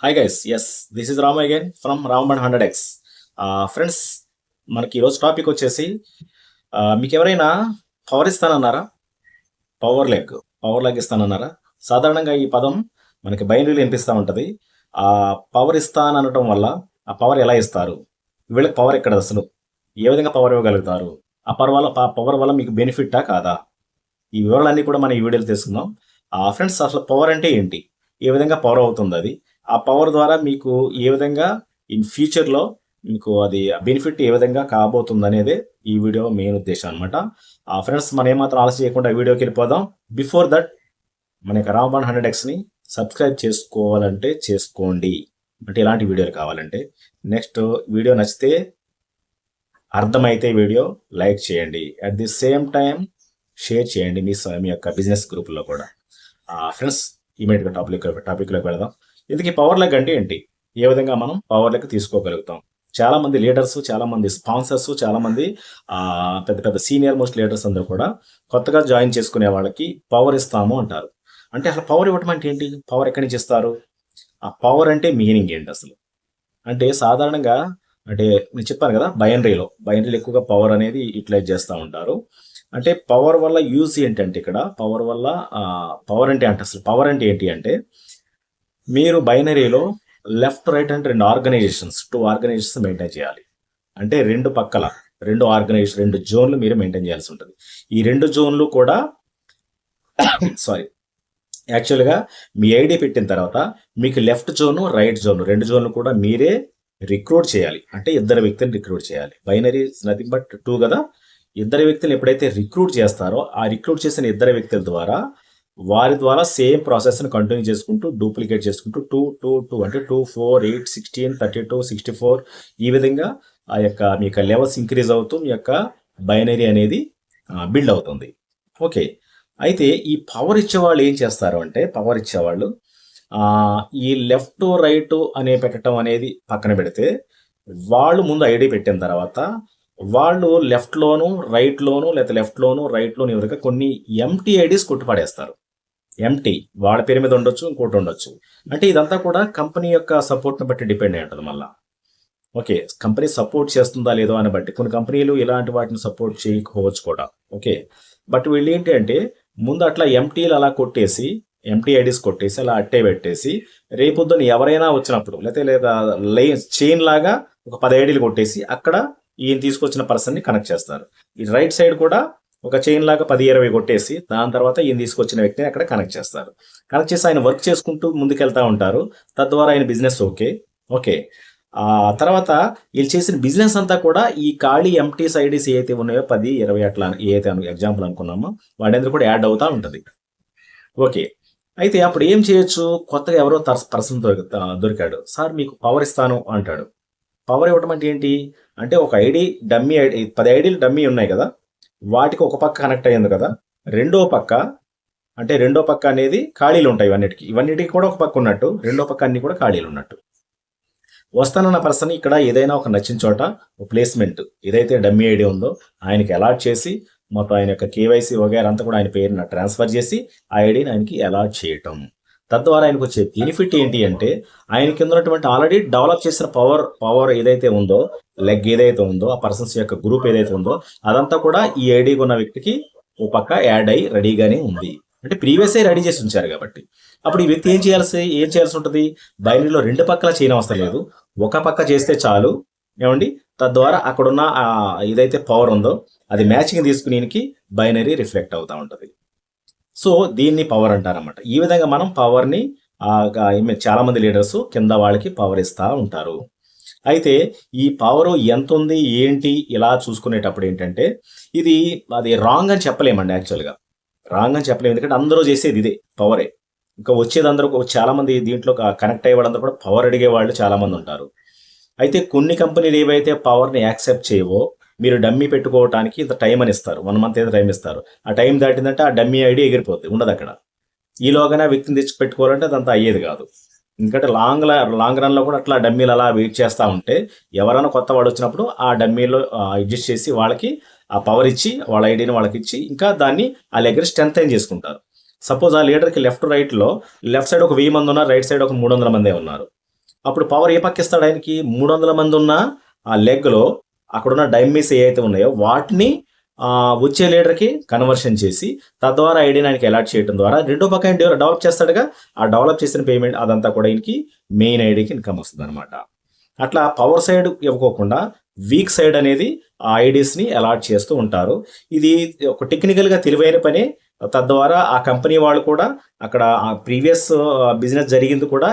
Hi guys, yes this is Ram again from Ram 100x. Friends, మనకి ఈరోజు topic వచ్చేసి మీకు ఎవరైనా పవర్ ఇస్తానన్నారా? పవర్ లెగ్ పవర్ లెగ్ ఇస్తానన్నారా? సాధారణంగా ఈ పదం మనకి బైనరీలో వినిపిస్తూ ఉంటుంది. ఆ పవర్ ఇస్తాననటం వల్ల ఆ పవర్ ఎలా ఇస్తారు, వీళ్ళకి పవర్ ఎక్కడ, అసలు ఏ విధంగా పవర్ ఇవ్వగలుగుతారు, పవర్ వల్ల మీకు బెనిఫిట్టా కాదా, ఈ వివరాలన్నీ కూడా మనం ఈ వీడియోలో తెలుసుకుందాం. ఫ్రెండ్స్, అసలు పవర్ అంటే ఏంటి, ఏ విధంగా పవర్ అవుతుంది అది, ఆ పవర్ ద్వారా మీకు ఏ విధంగా ఇన్ ఫ్యూచర్లో మీకు అది బెనిఫిట్ ఏ విధంగా కాబోతుంది అనేదే ఈ వీడియో మెయిన్ ఉద్దేశం అనమాట. ఫ్రెండ్స్, మనం ఏమాత్రం ఆలస్యం చేయకుండా వీడియోకి వెళ్ళిపోదాం. బిఫోర్ దట్, మన యొక్క రామ్ 100xని సబ్స్క్రైబ్ చేసుకోవాలంటే చేసుకోండి, అంటే ఇలాంటి వీడియోలు కావాలంటే. నెక్స్ట్, వీడియో నచ్చితే అర్థమైతే వీడియో లైక్ చేయండి, at the same time share చేయండి మీ యొక్క బిజినెస్ గ్రూపుల్లో కూడా. ఫ్రెండ్స్, ఇమీడియట్గా టాపిక్లోకి వెళదాం. ఇందుకే పవర్ లెగ్ అంటే ఏంటి, ఏ విధంగా మనం పవర్ లెగ్ తీసుకోగలుగుతాం. చాలా మంది లీడర్స్, చాలా మంది స్పాన్సర్స్, చాలా మంది పెద్ద పెద్ద సీనియర్ మోస్ట్ లీడర్స్ అందరూ కూడా కొత్తగా జాయిన్ చేసుకునే వాళ్ళకి పవర్ ఇస్తాము అంటారు. అంటే అసలు పవర్ ఇవ్వటం అంటే ఏంటి, పవర్ ఎక్కడి నుంచి ఇస్తారు, ఆ పవర్ అంటే మీనింగ్ ఏంటి అసలు? అంటే సాధారణంగా, అంటే నేను చెప్పాను కదా, బైనరీలో ఎక్కువగా పవర్ అనేది యూటిలైజ్ చేస్తూ ఉంటారు. అంటే పవర్ వల్ల యూజ్ ఏంటంటే, ఇక్కడ పవర్ వల్ల పవర్ అంటే అసలు పవర్ అంటే ఏంటి అంటే, మీరు బైనరీలో లెఫ్ట్ రైట్ అంటే టూ ఆర్గనైజేషన్స్ మెయింటైన్ చేయాలి. అంటే రెండు జోన్లు మీరు మెయింటైన్ చేయాల్సి ఉంటుంది. ఈ రెండు జోన్లు కూడా సారీ, యాక్చువల్గా మీ ఐడి పెట్టిన తర్వాత మీకు లెఫ్ట్ జోను, రైట్ జోను, రెండు జోన్లు కూడా మీరే రిక్రూట్ చేయాలి. అంటే ఇద్దరు వ్యక్తులు రిక్రూట్ చేయాలి. బైనరీ నథింగ్ బట్ 2 కదా. ఇద్దరు వ్యక్తులు ఎప్పుడైతే రిక్రూట్ చేస్తారో, ఆ రిక్రూట్ చేసిన ఇద్దరు వ్యక్తుల ద్వారా వారి ద్వారా సేమ్ ప్రాసెస్ని కంటిన్యూ చేసుకుంటూ డూప్లికేట్ చేసుకుంటూ 2 అంటే 2, 4, 8, 16, 32, 64 ఈ విధంగా ఆ యొక్క మీ యొక్క లెవెల్స్ ఇంక్రీజ్ అవుతూ మీ యొక్క బైనరీ అనేది బిల్డ్ అవుతుంది. ఓకే, అయితే ఈ పవర్ ఇచ్చేవాళ్ళు ఏం చేస్తారు అంటే, పవర్ ఇచ్చేవాళ్ళు ఈ లెఫ్ట్ రైట్ అనే పెట్టడం అనేది పక్కన పెడితే, వాళ్ళు ముందు ఐడి పెట్టిన తర్వాత వాళ్ళు లెఫ్ట్లోను రైట్లోను లేదా లెఫ్ట్లోను రైట్లోను ఎవరిగా కొన్ని ఎంటీ ఐడీస్ కొట్టుపడేస్తారు. ఎంటీ వాళ్ళ పేరు మీద ఉండొచ్చు, ఇంకోటి ఉండొచ్చు. అంటే ఇదంతా కూడా కంపెనీ యొక్క సపోర్ట్ని బట్టి డిపెండ్ అయి ఉంటుంది మళ్ళీ. ఓకే, కంపెనీ సపోర్ట్ చేస్తుందా లేదో అని బట్టి కొన్ని కంపెనీలు ఇలాంటి వాటిని సపోర్ట్ చేయకపోవచ్చు కూడా. ఓకే, బట్ వీళ్ళు ఏంటి అంటే, ముందు అట్లా ఎంటీలు అలా కొట్టేసి, ఎంటీ ఐడీస్ కొట్టేసి అలా అట్టే పెట్టేసి, రేపొద్దున ఎవరైనా వచ్చినప్పుడు లేదా చైన్ లాగా ఒక 10 ఐడీలు కొట్టేసి అక్కడ ఈయన తీసుకొచ్చిన పర్సన్ని కనెక్ట్ చేస్తారు. ఈ రైట్ సైడ్ కూడా ఒక చైన్ లాగా 10-20 కొట్టేసి దాని తర్వాత ఈయన తీసుకొచ్చిన వ్యక్తిని అక్కడ కనెక్ట్ చేస్తారు. కనెక్ట్ చేసి ఆయన వర్క్ చేసుకుంటూ ముందుకెళ్తా ఉంటారు. తద్వారా ఆయన బిజినెస్ ఓకే. ఆ తర్వాత వీళ్ళు చేసిన బిజినెస్ అంతా కూడా ఈ ఖాళీ ఎంటీస్ ఐడీస్ ఏవైతే ఉన్నాయో 10-20 అట్లా ఏదైతే ఎగ్జాంపుల్ అనుకున్నామో వాటి కూడా యాడ్ అవుతూ ఉంటుంది. ఓకే, అయితే అప్పుడు ఏం చేయొచ్చు, కొత్తగా ఎవరో పర్సన్ దొరికాడు, సార్ మీకు పవర్ ఇస్తాను అంటాడు. పవర్ ఇవ్వటం అంటే ఏంటి అంటే, ఒక ఐడి డమ్మీ ఐడి 10 ఐడీలు డమ్మీ ఉన్నాయి కదా, వాటికి ఒక పక్క కనెక్ట్ అయ్యింది కదా, రెండో పక్క అనేది ఖాళీలు ఉంటాయి. ఇవన్నిటికి కూడా ఒక పక్క ఉన్నట్టు, రెండో పక్క అన్ని కూడా ఖాళీలు ఉన్నట్టు. వస్తానన్న పర్సన్ ఇక్కడ ఏదైనా ఒక నచ్చిన చోట ప్లేస్మెంట్ ఏదైతే డమ్మీ ఐడి ఉందో ఆయనకి అలాట్ చేసి, మొత్తం ఆయన యొక్క కేవైసీ వగేరా అంతా కూడా ఆయన పేరున ట్రాన్స్ఫర్ చేసి ఆ ఐడిని ఆయనకి అలాట్ చేయటం. తద్వారా ఆయనకు వచ్చే బెనిఫిట్ ఏంటి అంటే, ఆయన కింద ఉన్నటువంటి ఆల్రెడీ డెవలప్ చేసిన పవర్ ఏదైతే ఉందో, లెగ్ ఏదైతే ఉందో, ఆ పర్సన్స్ యొక్క గ్రూప్ ఏదైతే ఉందో అదంతా కూడా ఈ ఐడి ఉన్న వ్యక్తికి ఓ పక్క యాడ్ అయ్యి రెడీగానే ఉంది. అంటే ప్రీవియస్ రెడీ చేసి ఉంచారు కాబట్టి అప్పుడు ఈ వ్యక్తి ఏం చేయాల్సి ఉంటుంది, బైనరీలో రెండు పక్కల చేయనవసరం లేదు, ఒక పక్క చేస్తే చాలు. ఏమండి, తద్వారా అక్కడున్న ఏదైతే పవర్ ఉందో అది మ్యాచింగ్ తీసుకునేకి బైనరీ రిఫ్లెక్ట్ అవుతూ ఉంటుంది. సో దీన్ని పవర్ అంటారన్నమాట. ఈ విధంగా మనం పవర్ని చాలా మంది లీడర్స్ కింద వాళ్ళకి పవర్ ఇస్తూ ఉంటారు. అయితే ఈ పవర్ ఎంత ఉంది ఏంటి ఇలా చూసుకునేటప్పుడు ఏంటంటే, అది రాంగ్ అని చెప్పలేమండి. యాక్చువల్గా రాంగ్ అని చెప్పలేము, ఎందుకంటే అందరూ చేసేది ఇదే పవరే. ఇంకా వచ్చేది అందరూ చాలా మంది దీంట్లో కనెక్ట్ అయ్యే వాళ్ళందరూ కూడా పవర్ అడిగే వాళ్ళు చాలా మంది ఉంటారు. అయితే కొన్ని కంపెనీలు ఏవైతే పవర్ని యాక్సెప్ట్ చేయవో, మీరు డమ్మీ పెట్టుకోవడానికి ఇంత టైం అని ఇస్తారు, 1 month ఏదో టైం ఇస్తారు. ఆ టైం దాటిందంటే ఆ డమ్మీ ఐడి ఎగిరిపోతుంది, ఉండదు అక్కడ. ఈలోగానే ఆ వ్యక్తిని తెచ్చి పెట్టుకోవాలంటే అదంతా అయ్యేది కాదు. ఎందుకంటే లాంగ్ రన్లో కూడా అట్లా డమ్మీలు అలా వెయిట్ చేస్తూ ఉంటే, ఎవరైనా కొత్త వాడు వచ్చినప్పుడు ఆ డమ్మీలో అడ్జస్ట్ చేసి వాళ్ళకి ఆ పవర్ ఇచ్చి, వాళ్ళ ఐడిని వాళ్ళకి ఇచ్చి, ఇంకా దాన్ని ఆ దగ్గర స్ట్రెంత్ చేసుకుంటారు. సపోజ్ ఆ లీడర్కి లెఫ్ట్ సైడ్ ఒక 1000 మంది ఉన్నారు, రైట్ సైడ్ ఒక 300 మందే ఉన్నారు. అప్పుడు పవర్ ఏ పక్క ఇస్తాడు ఆయనకి? 300 మంది ఉన్న ఆ లెగ్లో అక్కడున్న డైమీస్ ఏవైతే ఉన్నాయో వాటిని వచ్చే లీడర్కి కన్వర్షన్ చేసి తద్వారా ఐడిని ఆయనకి అలాట్ చేయడం ద్వారా రెండో పక్క ఆయన డెవలప్ చేస్తాడుగా. ఆ డెవలప్ చేసిన పేమెంట్ అదంతా కూడా ఈయనకి మెయిన్ ఐడికి ఇన్కమ్ వస్తుంది అనమాట. అట్లా పవర్ సైడ్ ఇవ్వకోకుండా వీక్ సైడ్ అనేది ఆ ఐడీస్ని అలాట్ చేస్తూ ఉంటారు. ఇది ఒక టెక్నికల్గా తెలివైన పనే. తద్వారా ఆ కంపెనీ వాళ్ళు కూడా అక్కడ ప్రీవియస్ బిజినెస్ జరిగింది కూడా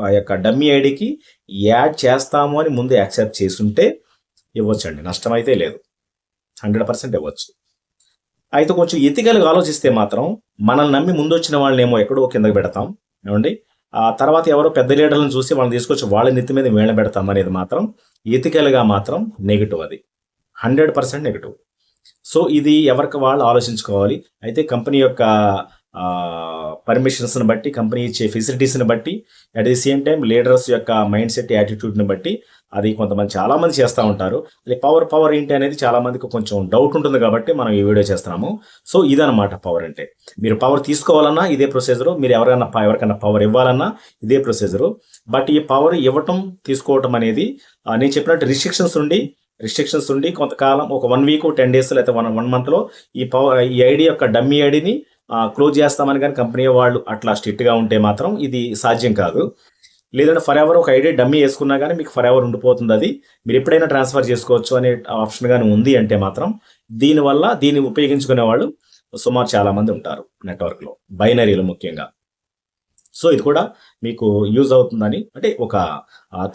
ఆ యొక్క డమ్మీ ఐడికి యాడ్ చేస్తాము అని ముందు యాక్సెప్ట్ చేసుంటే ఇవ్వచ్చండి, నష్టమైతే లేదు, 100% ఇవ్వచ్చు. అయితే కొంచెం ఎథికల్గా ఆలోచిస్తే మాత్రం మనల్ని నమ్మి ముందు వచ్చిన వాళ్ళనేమో ఎక్కడో కిందకి పెడతాం ఏమండి, ఆ తర్వాత ఎవరో పెద్ద లీడర్లను చూసి వాళ్ళని తీసుకొచ్చి వాళ్ళ నెత్తి మీద వీళ్ళ పెడతాం అనేది మాత్రం ఎథికల్గా మాత్రం నెగిటివ్, అది 100% నెగిటివ్. సో ఇది ఎవరికి వాళ్ళు ఆలోచించుకోవాలి. అయితే కంపెనీ యొక్క పర్మిషన్స్ని బట్టి, కంపెనీ ఇచ్చే ఫెసిలిటీస్ని బట్టి, at the same time leaders యొక్క మైండ్ సెట్, యాటిట్యూడ్ని బట్టి అది కొంతమంది చాలామంది చేస్తూ ఉంటారు. అది పవర్ ఏంటి అనేది చాలామందికి కొంచెం డౌట్ ఉంటుంది కాబట్టి మనం ఈ వీడియో చేస్తున్నాము. సో ఇదనమాట పవర్ అంటే. మీరు పవర్ తీసుకోవాలన్నా ఇదే ప్రొసీజరు, మీరు ఎవరికైనా పవర్ ఇవ్వాలన్నా ఇదే ప్రొసీజరు. బట్ ఈ పవర్ ఇవ్వటం తీసుకోవటం అనేది నేను చెప్పినట్టు రిస్ట్రిక్షన్స్ ఉండి కొంతకాలం ఒక 1 వీక్ 10 days లేకపోతే 1 monthలో ఈ ఐడి యొక్క డమ్మీ ఐడిని క్లోజ్ చేస్తామని కానీ కంపెనీ వాళ్ళు అట్లా స్ట్రిక్ట్గా ఉంటే మాత్రం ఇది సాధ్యం కాదు. లేదంటే ఫర్ ఎవర్ ఒక ఐడి డమ్మీ వేసుకున్నా కానీ మీకు ఫర్ ఎవర్ ఉండిపోతుంది, అది మీరు ఎప్పుడైనా ట్రాన్స్ఫర్ చేసుకోవచ్చు అనే ఆప్షన్ కానీ ఉంది అంటే మాత్రం దీన్ని ఉపయోగించుకునే వాళ్ళు సుమారు చాలామంది ఉంటారు నెట్వర్క్లో, బైనరీలు ముఖ్యంగా. సో ఇది కూడా మీకు యూజ్ అవుతుందని, అంటే ఒక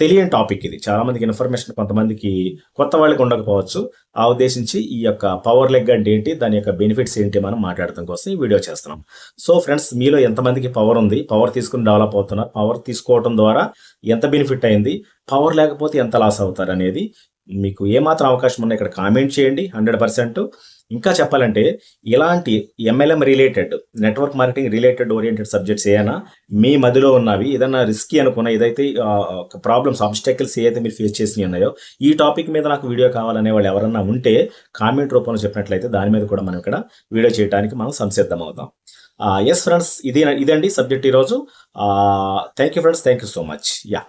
తెలియని టాపిక్ ఇది. చాలామందికి ఇన్ఫర్మేషన్ కొంతమందికి కొత్త వాళ్ళకి ఉండకపోవచ్చు. ఆ ఉద్దేశించి ఈ యొక్క పవర్ లెగ్ అంటే ఏంటి, దాని యొక్క బెనిఫిట్స్ ఏంటి మనం మాట్లాడటం కోసం ఈ వీడియో చేస్తున్నాం. సో ఫ్రెండ్స్, మీలో ఎంతమందికి పవర్ ఉంది, పవర్ తీసుకుని డెవలప్ అవుతున్నారు, పవర్ తీసుకోవడం ద్వారా ఎంత బెనిఫిట్ అయింది, పవర్ లేకపోతే ఎంత లాస్ అవుతారు అనేది మీకు ఏమాత్రం అవకాశం ఉన్నా ఇక్కడ కామెంట్ చేయండి. 100%. ఇంకా చెప్పాలంటే ఇలాంటి MLM related, network marketing related oriented subjects ఏమైనా మీ మధ్యలో ఉన్నవి, ఏదైనా రిస్కీ అనుకున్న, ఏదైతే ప్రాబ్లమ్స్, ఆబ్స్టాకిల్స్ ఏదైతే మీరు ఫేస్ చేసి ఉన్నాయో, ఈ టాపిక్ మీద నాకు వీడియో కావాలనే వాళ్ళు ఎవరన్నా ఉంటే కామెంట్ రూపంలో చెప్పినట్లయితే దాని మీద కూడా మనం ఇక్కడ వీడియో చేయడానికి మనం సంసిద్ధం అవుతాం. ఎస్ ఫ్రెండ్స్, ఇదండి సబ్జెక్ట్ ఈరోజు. Thank you friends, thank you so much. Yeah.